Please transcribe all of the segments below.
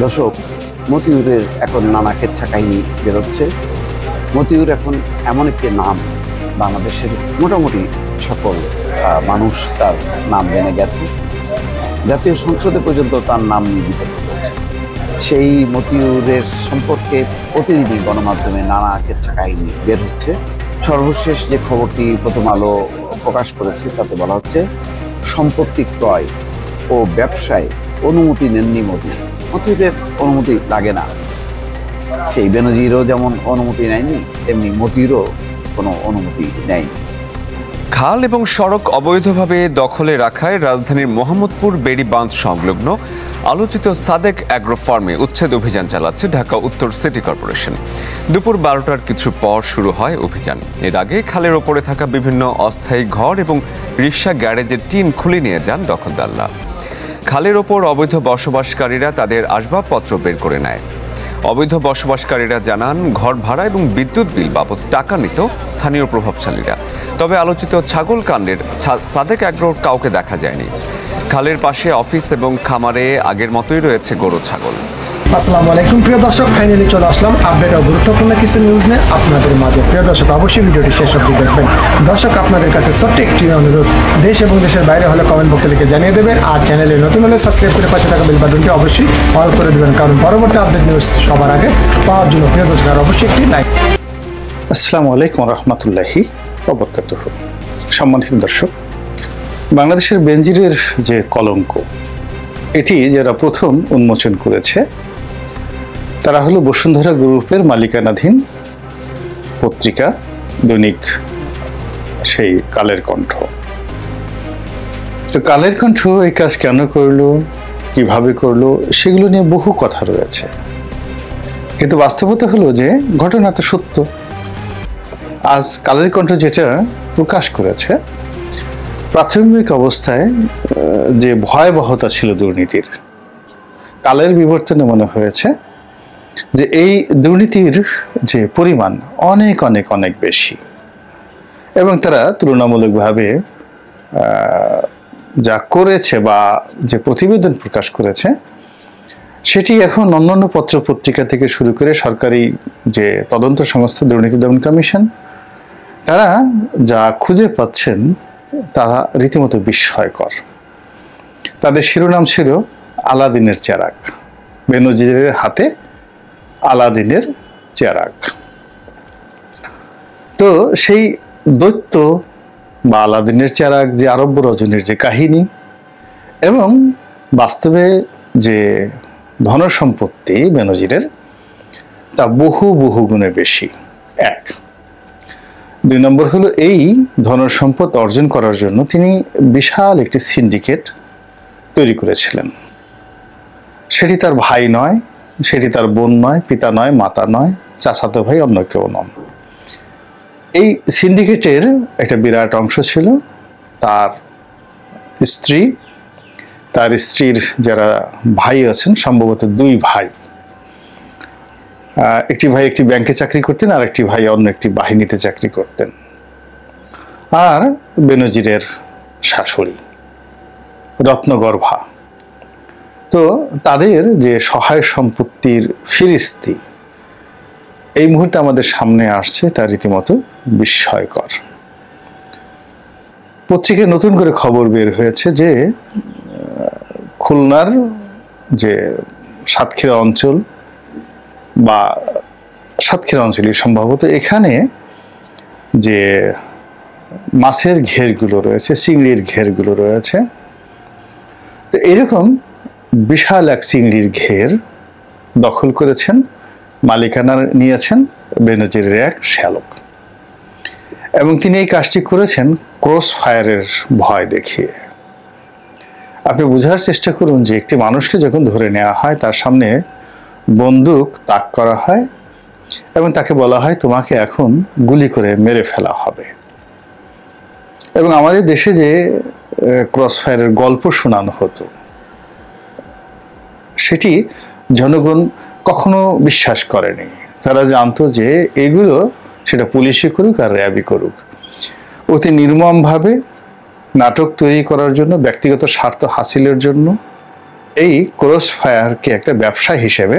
দর্শক, মতিউরের এখন নানা কেচ্ছা কাহিনী বেরোচ্ছে। মতিউর এখন এমন একটি নাম, বাংলাদেশের মোটামুটি সকল মানুষ তার নাম জেনে গেছে। জাতীয় সংসদে পর্যন্ত তার নাম নিয়ে বিতর্ক করছে। সেই মতিউরের সম্পর্কে প্রতিদিনই গণমাধ্যমে নানা কেচ্ছা কাহিনী বের হচ্ছে। সর্বশেষ যে খবরটি প্রথম আলো প্রকাশ করেছে তাতে বলা হচ্ছে, সম্পত্তি ক্রয় ও ব্যবসায় অনুমতি নেননি মতিউর। মতিউরের অনুমতি লাগে না, সেই বেনজিরও যেমন অনুমতি নেয়নি, তেমনি মতিউরও কোনো অনুমতি নেয়নি। খাল এবং সড়ক অবৈধভাবে দখলে রাখায় রাজধানীর মোহাম্মদপুর বেড়ি বাঁধ সংলগ্ন আলোচিত সাদেক অ্যাগ্রো ফার্মে উচ্ছেদ অভিযান চালাচ্ছে ঢাকা উত্তর সিটি কর্পোরেশন। দুপুর 12টার কিছু পর শুরু হয় অভিযান। এর আগে খালের ওপরে থাকা বিভিন্ন অস্থায়ী ঘর এবং রিক্সা গ্যারেজের টিন খুলে নিয়ে যান দখলদাররা। খালের ওপর অবৈধ বসবাসকারীরা তাদের আসবাবপত্র বের করে নেয়। অবৈধ বসবাসকারীরা জানান, ঘর ভাড়া এবং বিদ্যুৎ বিল বাবদ টাকা নিত স্থানীয় প্রভাবশালীরা। তবে আলোচিত ছাগল কাণ্ডের সাদেক অ্যাগ্রোর কাউকে দেখা যায়নি। খালের পাশে অফিস এবং খামারে আগের মতোই রয়েছে গরু ছাগল। আসসালামু আলাইকুম প্রিয় দর্শক, ফাইনালি চলে আসলাম আপডেট ও গুরুত্বপূর্ণ কিছু নিউজ নিয়ে আপনাদের মাঝে। প্রিয় দর্শক, অবশ্যই ভিডিওটি শেষ অবধি দেখবেন। দর্শক, আপনাদের কাছে ছোট্ট একটি অনুরোধ, দেশ এবং দেশের বাইরে হলে কমেন্ট বক্সে লিখে জানিয়ে দেবেন, আর চ্যানেলে নতুন হলে সাবস্ক্রাইব করে পাশে থাকা বেল বাটনটি অবশ্যই অল করে দেবেন, কারণ পরবর্তী আপডেট নিউজ সবার আগে পাওয়ার জন্য প্রিয় দর্শক আর অবশ্যই একটি লাইক। আসসালামু আলাইকুম রহমতুল্লাহি ওয়া বারাকাতুহু। সম্মানিত দর্শক, বাংলাদেশের বেনজিরের যে কলঙ্ক, এটি যারা প্রথম উন্মোচন করেছে তারা হলো বসুন্ধরা গ্রুপের মালিকানাধীন পত্রিকা দৈনিক সেই কালের কণ্ঠ। তো কালের কণ্ঠ এই কাজ কেন করলো, কিভাবে করলো, সেগুলো নিয়ে বহু কথা রয়েছে, কিন্তু বাস্তবতা হলো যে ঘটনা তো সত্য। আজ কালের কণ্ঠ যেটা প্রকাশ করেছে, প্রাথমিক অবস্থায় যে ভয়াবহতা ছিল দুর্নীতির, কালের বিবর্তনে মনে হয়েছে যে এই দুর্নীতির যে পরিমাণ অনেক অনেক অনেক বেশি, এবং তারা তুলনামূলকভাবে যা করেছে বা যে প্রতিবেদন প্রকাশ করেছে সেটি এখন অন্যান্য পত্র পত্রিকা থেকে শুরু করে সরকারি যে তদন্ত সংস্থা দুর্নীতি দমন কমিশন, তারা যা খুঁজে পাচ্ছেন তা রীতিমতো বিস্ময়কর। তাদের শিরোনাম ছিল আলাদিনের চেরাগ, বেনজিরের হাতে আলাদিনের চেরাগ। তো সেই দৈত্য বা আলাদিনের চেরাগ, যে আরব্য রজনীর যে কাহিনী, এবং বাস্তবে যে ধনসম্পত্তি বেনজিরের, তা বহু বহু গুণে বেশি। এক। দুই নম্বর হলো, এই ধনসম্পদ অর্জন করার জন্য তিনি বিশাল একটি সিন্ডিকেট তৈরি করেছিলেন। সেটি তার ভাই নয়, সেটি তার বোন নয়, পিতা নয়, মাতা নয়, চাচাতো ভাই, অন্য কেউ নন। এই সিন্ডিকেটের একটা বিরাট অংশ ছিল তার স্ত্রী, তার স্ত্রীর যারা ভাই আছেন, সম্ভবত দুই ভাই। একটি ভাই একটি ব্যাংকে চাকরি করতেন, আর একটি ভাই অন্য একটি বাহিনীতে চাকরি করতেন। আর বেনজিরের শাশুড়ি রত্নগর্ভা। তো তাদের যে সহায় সম্পত্তির ফিরিস্তি এই মুহূর্তে আমাদের সামনে আসছে, তা রীতিমতো বিস্ময়কর। পত্রিকায় নতুন করে খবর বের হয়েছে যে খুলনার যে সাতক্ষীরা অঞ্চল বা সাতক্ষীরা অঞ্চলই সম্ভবত, এখানে যে মাছের ঘেরগুলো রয়েছে, চিংড়ির ঘেরগুলো রয়েছে, তো এরকম বিশাল এক চিংড়ির ঘের দখল করেছেন, মালিকানা নিয়েছেন বেনজিরের এক শ্যালক, এবং তিনি এই কাজটি করেছেন ক্রস ফায়ারের ভয় দেখিয়ে। আপনি বোঝার চেষ্টা করুন যে একটি মানুষকে যখন ধরে নেওয়া হয়, তার সামনে বন্দুক তাক করা হয় এবং তাকে বলা হয় তোমাকে এখন গুলি করে মেরে ফেলা হবে। এবং আমাদের দেশে যে ক্রস ফায়ারের গল্প শোনানো হতো, সেটি জনগণ কখনো বিশ্বাস করেনি। তারা জানতো যে এগুলো, সেটা পুলিশই করুক আর র্যাবই করুক, অতি নির্মমভাবে নাটক তৈরি করার জন্য, ব্যক্তিগত স্বার্থ হাসিলের জন্য এই ক্রস ফায়ারকে একটা ব্যবসা হিসেবে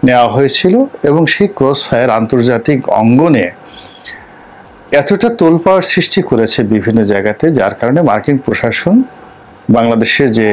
নেওয়া হয়েছিল এবং সেই ক্রস ফায়ার আন্তর্জাতিক অঙ্গনে এতটা তোলপাড় সৃষ্টি করেছে বিভিন্ন জায়গাতে, যার কারণে মার্কিন প্রশাসন বাংলাদেশের যে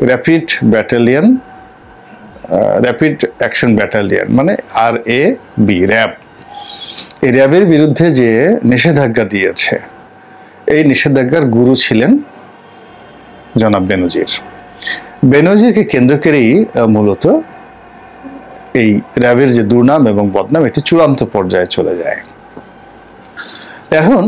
র্যাপিড অ্যাকশন ব্যাটালিয়ন মানে RAB র্যাব, এই র্যাবের বিরুদ্ধে যে নিষেধাজ্ঞা দিয়েছে, এই নিষেধাজ্ঞার গুরু ছিলেন জনাব বেনজিরকে কেন্দ্র করেই মূলত এই র্যাবের যে দুর্নাম এবং বদনাম এটি চূড়ান্ত পর্যায়ে চলে যায়। এখন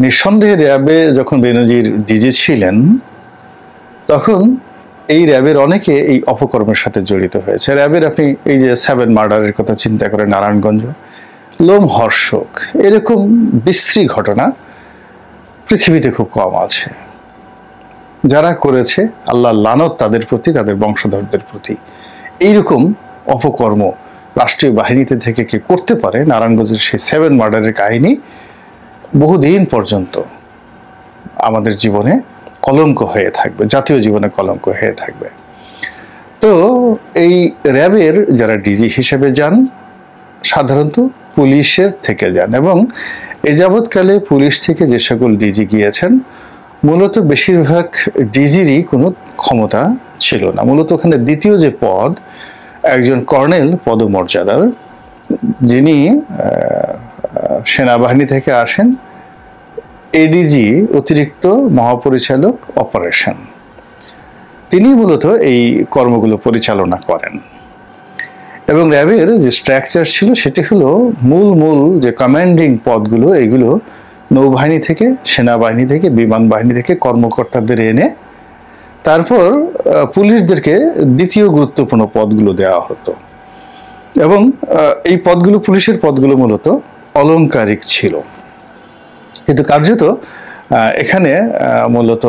নিঃসন্দেহে র্যাবে যখন বেনজির ডিজি ছিলেন তখন এই র্যাবের অনেকে এই অপকর্মের সাথে জড়িত হয়েছে। র্যাবের আপনি এই যে 7 মার্ডারের কথা চিন্তা করেন, নারায়ণগঞ্জ, লোমহর্ষক এরকম বিশ্রী ঘটনা পৃথিবীতে খুব কম আছে। যারা করেছে আল্লাহ লানত তাদের প্রতি, তাদের বংশধরদের প্রতি। এইরকম অপকর্ম রাষ্ট্রীয় বাহিনীতে থেকে কে করতে পারে? নারায়ণগঞ্জের সেই 7 মার্ডারের কাহিনী বহুদিন পর্যন্ত আমাদের জীবনে কলঙ্ক হয়ে থাকবে, জাতীয় জীবনে কলঙ্ক হয়ে থাকবে। তো এই র্যাবের যারা ডিজি হিসেবে যান সাধারণত পুলিশের থেকে যান, এবং এ যাবৎকালে পুলিশ থেকে যে সকল ডিজি গিয়েছেন মূলত বেশিরভাগ ডিজিরই কোনো ক্ষমতা ছিল না। মূলত ওখানে দ্বিতীয় যে পদ, একজন কর্নেল পদমর্যাদার, যিনি সেনাবাহিনী থেকে আসেন, এডিজি অতিরিক্ত মহাপরিচালক অপারেশন, তিনি মূলত এই কর্মগুলো পরিচালনা করেন। এবং র্যাবের যে স্ট্রাকচার ছিল সেটি হলো মূল যে কমান্ডিং পদগুলো, এগুলো নৌবাহিনী থেকে, সেনাবাহিনী থেকে, বিমান বাহিনী থেকে কর্মকর্তাদের এনে তারপর পুলিশদেরকে দ্বিতীয় গুরুত্বপূর্ণ পদগুলো দেওয়া হতো। এবং এই পদগুলো, পুলিশের পদগুলো মূলত অলংকারিক ছিল, কিন্তু কার্যত এখানে মূলত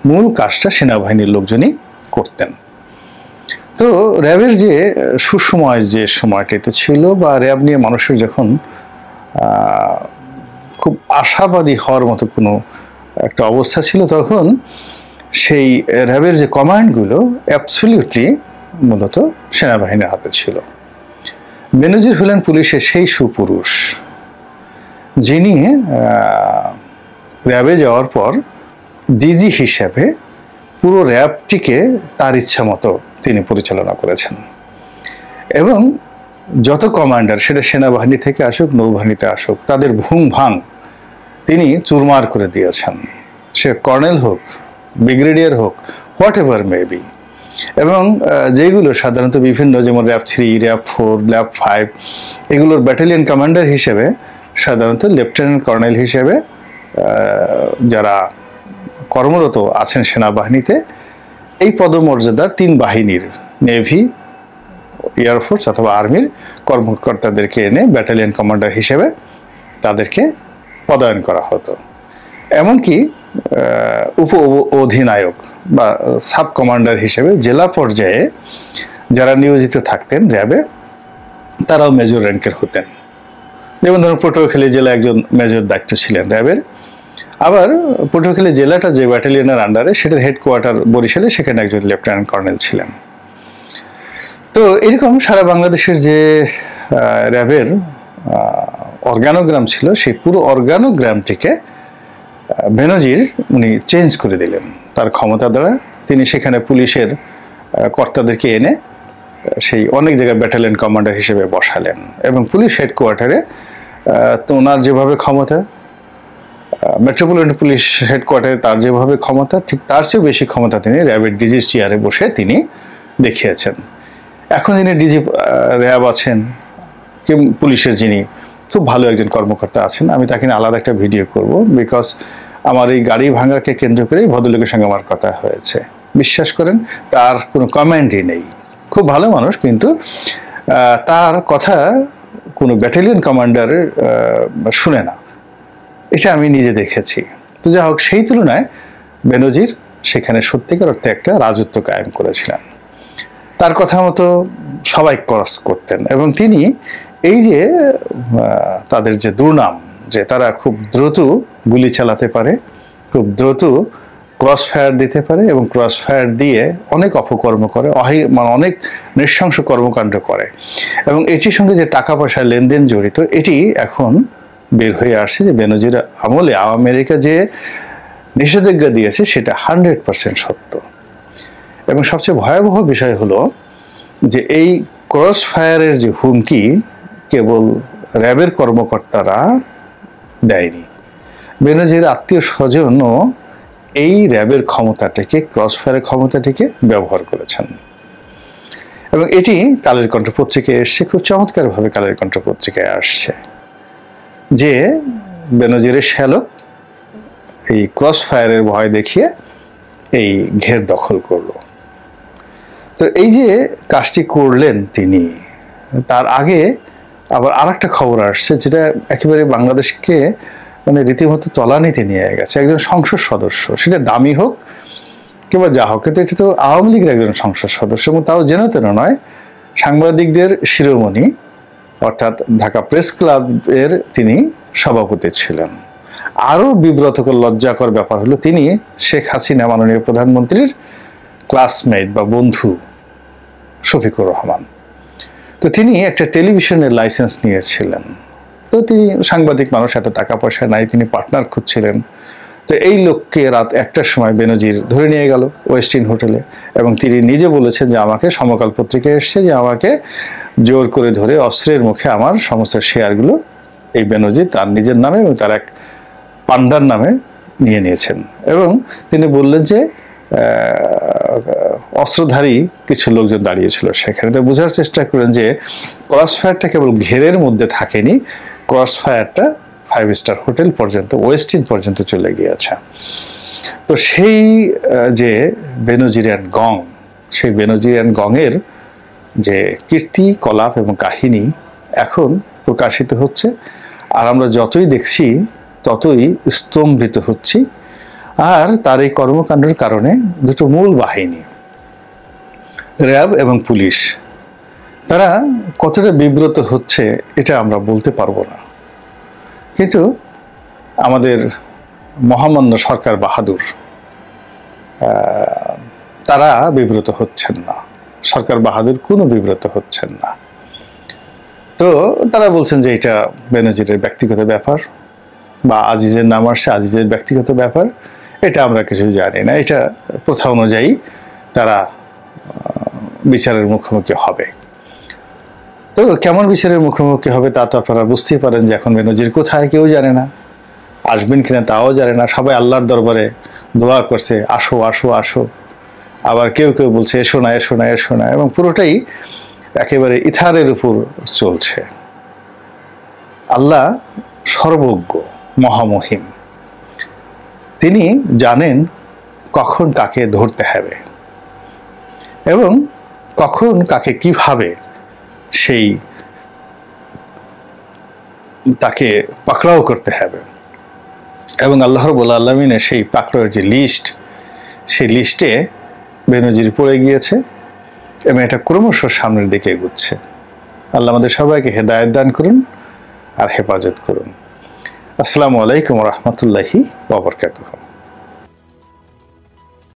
মূল কাজটা সেনাবাহিনীর লোকজনই করতেন। তো র্যাবের যে সুসময় যে সময়টিতে ছিল, বা র্যাব নিয়ে মানুষের যখন খুব আশাবাদী হওয়ার মতো কোনো একটা অবস্থা ছিল, তখন সেই র্যাবের যে কমান্ডগুলো অ্যাবসলিউটলি মূলত সেনাবাহিনীর হাতে ছিল। বেনজির হলেন পুলিশের সেই সুপুরুষ যিনি র্যাবে যাওয়ার পর ডিজি হিসেবে পুরো র্যাবটিকে তার ইচ্ছা মতো তিনি পরিচালনা করেছেন, এবং যত কমান্ডার, সেটা সেনাবাহিনী থেকে আসুক, নৌবাহিনীতে আসুক, তাদের ভুং ভাং তিনি চুরমার করে দিয়েছেন। সে কর্নেল হোক, ব্রিগেডিয়ার হোক, হোয়াট এভার মে বি। এবং যেগুলো সাধারণত বিভিন্ন, যেমন র্যাব 3, র্যাব 4, র্যাব 5, এগুলোর ব্যাটালিয়ন কমান্ডার হিসেবে সাধারণত লেফটেন্যান্ট কর্নেল হিসেবে যারা কর্মরত আছেন সেনাবাহিনীতে, এই পদমর্যাদার 3 বাহিনীর, নেভি, এয়ারফোর্স অথবা আর্মির কর্মকর্তাদেরকে এনে ব্যাটালিয়ন কমান্ডার হিসেবে তাদেরকে পদায়ন করা হতো। এমনকি উপ অধিনায়ক বা সাব কমান্ডার হিসেবে জেলা পর্যায়ে যারা নিয়োজিত থাকতেন র্যাবে, তারাও মেজর র্যাঙ্কের হতেন। যেমন ধরুন পটুয়াখালী জেলা একজন মেজর দায়িত্ব ছিলেন র্যাবের। আবার পটুয়াখালী জেলাটা যে ব্যাটালিয়নের আন্ডারে, সেটার হেডকোয়ার্টার বরিশালে, সেখানে একজন লেফটেন্যান্ট কর্নেল ছিলেন। তো এরকম সারা বাংলাদেশের যে র্যাবের অর্গানোগ্রাম ছিল, সেই পুরো অর্গানোগ্রামটিকে বেনজির উনি চেঞ্জ করে দিলেন তার ক্ষমতা দ্বারা। তিনি সেখানে পুলিশের কর্তাদেরকে এনে সেই অনেক জায়গায় ব্যাটালিয়ন কমান্ডার হিসেবে বসালেন, এবং পুলিশ হেডকোয়ার্টারে তো ওনার যেভাবে ক্ষমতা, মেট্রোপলিটন পুলিশ হেডকোয়ার্টারে তার যেভাবে ক্ষমতা, ঠিক তার চেয়েও বেশি ক্ষমতা তিনি র্যাবের ডিজির চেয়ারে বসে তিনি দেখিয়েছেন। এখন যিনি ডিজি র্যাব আছেন, কি পুলিশের যিনি খুব ভালো একজন কর্মকর্তা আছেন, আমি তাকে নিয়ে আলাদা একটা ভিডিও করব, বিকজ আমার এই গাড়ি ভাঙাকে কেন্দ্র করেই ভদ্রলোকের সঙ্গে আমার কথা হয়েছে। বিশ্বাস করেন, তার কোনো কমেন্টই নেই, খুব ভালো মানুষ, কিন্তু তার কথা কোনো ব্যাটালিয়ন কমান্ডার শুনে না, এটা আমি নিজে দেখেছি। তো যা হোক, সেই তুলনায় বেনজির সেখানে সত্যিকার অর্থে একটা রাজত্ব কায়েম করেছিলেন। তার কথা মতো সবাই ক্রস করতেন, এবং তিনি এই যে তাদের যে দুর্নাম, যে তারা খুব দ্রুত গুলি চালাতে পারে, খুব দ্রুত ক্রস ফায়ার দিতে পারে এবং ক্রস ফায়ার দিয়ে অনেক অপকর্ম করে, মানে অনেক নৃশংস কর্মকাণ্ড করে। এবং এটির সঙ্গে যে টাকা পয়সার লেনদেন জড়িত, এটি এখন বের হয়ে আসছে যে বেনজির আমলে আমেরিকা যে নিষেধাজ্ঞা দিয়েছে সেটা 100% সত্য। এবং সবচেয়ে ভয়াবহ বিষয় হলো যে এই ক্রস ফায়ারের যে হুমকি কেবল র্যাবের কর্মকর্তারা দেয়নি, বেনজির আত্মীয় স্বজনও এই র্যাবের ক্ষমতাটিকে, ক্রস ফায়ারের ক্ষমতাটিকে ব্যবহার করেছেন। এবং এটি কালের কণ্ঠ পত্রিকায় এসছে, খুব চমৎকারভাবে কালের কণ্ঠ পত্রিকায় আসছে যে বেনজিরের শ্যালক এই ক্রস ফায়ারের ভয় দেখিয়ে এই ঘের দখল করলো। তো এই যে কাজটি করলেন তিনি, তার আগে আবার আরেকটা খবর আসছে যেটা একেবারে বাংলাদেশকে মানে রীতিমতো তলানিতে নিয়ে গেছে। একজন সংসদ সদস্য, সেটা দামি হোক কিংবা যা হোক, কিন্তু এটা তো আওয়ামী লীগের একজন সংসদ সদস্য, এবং তাও যেন তেন নয়, সাংবাদিকদের শিরোমণি অর্থাৎ ঢাকা প্রেস ক্লাবের তিনি সভাপতি ছিলেন। আরও বিব্রতকর লজ্জাকর ব্যাপার হলো তিনি শেখ হাসিনা মাননীয় প্রধানমন্ত্রীর ক্লাসমেট বা বন্ধু শফিকুর রহমান। তো তিনি একটা টেলিভিশনের লাইসেন্স নিয়েছিলেন। তো তিনি সাংবাদিক মানুষ, এত টাকা পয়সা নাই, তিনি পার্টনার খুঁজছিলেন। তো এই লোককে রাত 1টার সময় বেনজির ধরে নিয়ে গেল ওয়েস্টিন হোটেলে, এবং তিনি নিজে বলেছেন যে আমাকে, সমকাল পত্রিকায় এসছে যে আমাকে জোর করে ধরে অস্ত্রের মুখে আমার সমস্ত শেয়ারগুলো এই বেনজির তার নিজের নামে এবং তার এক পান্ডার নামে নিয়ে নিয়েছেন। এবং তিনি বললেন যে অস্ত্রধারী কিছু লোকজন দাঁড়িয়েছিল সেখানে। তো বোঝার চেষ্টা করেন যে ক্রস ফায়ারটা কেবল ঘেরের মধ্যে থাকেনি, ক্রস ফায়ারটা 5 স্টার হোটেল পর্যন্ত, ওয়েস্টিন পর্যন্ত চলে গিয়েছে। তো সেই যে বেনজিরিয়ান গং, সেই বেনজিরিয়ান গংয়ের যে কীর্তিকলাপ এবং কাহিনী এখন প্রকাশিত হচ্ছে, আর আমরা যতই দেখছি ততই স্তম্ভিত হচ্ছি। আর তার এই কর্মকাণ্ডের কারণে দুটো মূল বাহিনী, র্যাব এবং পুলিশ, তারা কতটা বিব্রত হচ্ছে এটা আমরা বলতে পারবো না। কিন্তু আমাদের মহামান্য সরকার বাহাদুর তারা বিব্রত হচ্ছেন না, সরকার বাহাদুর কোনো বিব্রত হচ্ছেন না। তো তারা বলছেন যে এটা বেনজিরের ব্যক্তিগত ব্যাপার, বা আজিজের নাম আসছে আজিজের ব্যক্তিগত ব্যাপার, এটা আমরা কিছু জানি না, এটা প্রথা অনুযায়ী তারা বিচারের মুখোমুখি হবে। তো কেমন বিচারের মুখোমুখি হবে তা তো আপনারা বুঝতেই পারেন যে এখন বেনজির কোথায় কেউ জানে না, আসবেন কিনা তাও জানে না। সবাই আল্লাহর দরবারে দোয়া করছে আসো আসো আসো, আবার কেউ কেউ বলছে এসো না এসো না এসো না, এবং পুরোটাই একেবারে ইথারের উপর চলছে। আল্লাহ সর্বজ্ঞ, মহামহিম, তিনি জানেন কখন কাকে ধরতে হবে এবং কখন কাকে কিভাবে সেই তাকে পাকড়াও করতে হবে। এবং আল্লাহ রাব্বুল আলামিনের সেই পাকড়াওয়ের যে লিস্ট, সেই লিস্টে বেনজির পড়ে গিয়েছে এবং এটা ক্রমশ সামনের দিকে এগুচ্ছে। আল্লাহ আমাদের সবাইকে হেদায়েত দান করুন আর হেফাজত করুন। আসসালামু আলাইকুম ওয়া রাহমাতুল্লাহি ওয়া বারাকাতুহু।